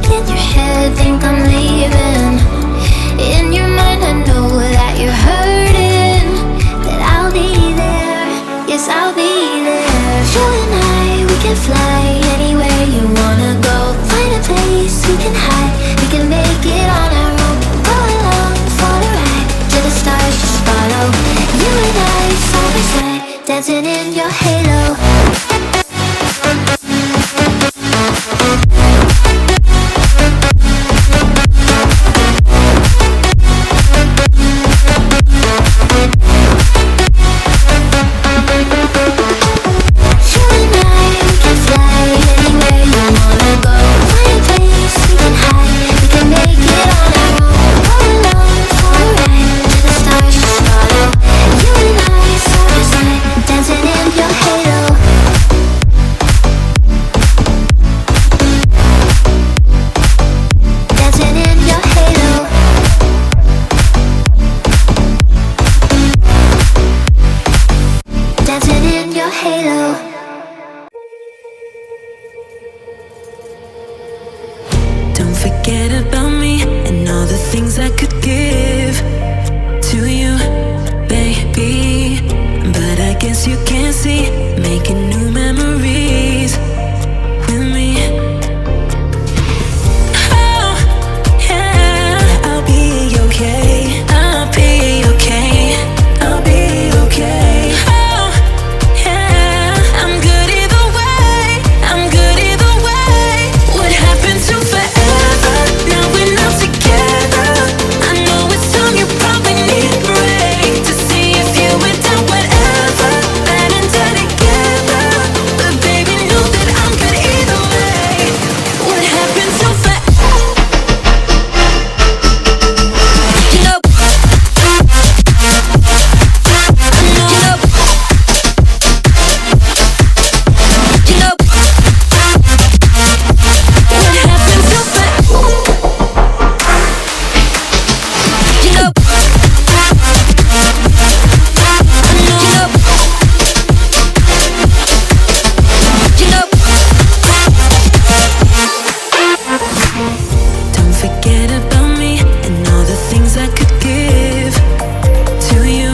In your head, think I'm leaving. In your mind, I know that you're hurting. That I'll be there, yes, I'll be there. You and I, we can fly anywhere you wanna go. Find a place we can hide, we can make it on our own. Go along for the ride, to the stars just follow. You and I, side by side, dancing in your halo. Forget about me and all the things I could give to you, baby. But I guess you can't see, making new memories with me. Oh, yeah, I'll be okay. I'll be okay. I'll be okay. Oh, yeah, I'm good either way. I'm good either way. What happened to forever? Now we're not together. I know it's time you probably need a break to see if you went down whatever, bad and dead together. But baby, know that I'm good either way. What happened to forever? You know, don't forget about me and all the things I could give to you,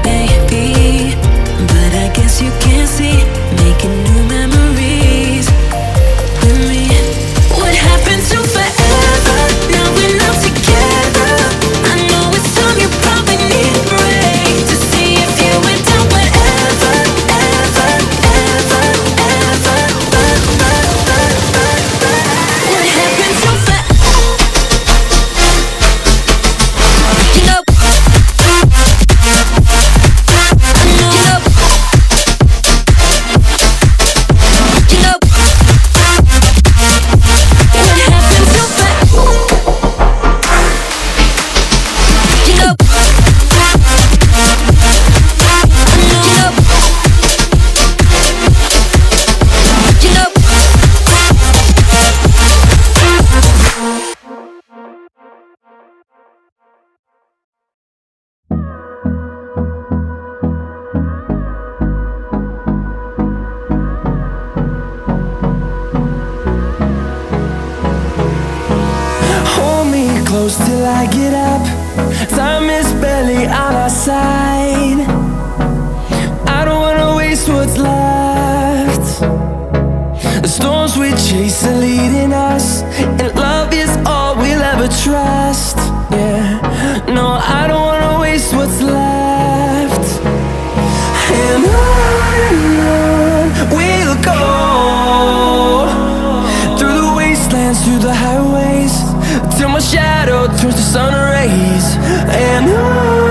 baby. But I guess you can't see, making new memories with me. What happened to forever? Now we're not together. I know it's time you probably need a break to see if you went down whatever, ever, ever, ever. What happened to forever? Hold me close till I get up. Time is barely on our side. I don't wanna waste what's left. The storms we chase are leading us, and love is all we'll ever trust. Yeah, no, I don't wanna waste what's left. And on we'll go, through the wastelands, through the highways, till my shadow turns to sun rays. And on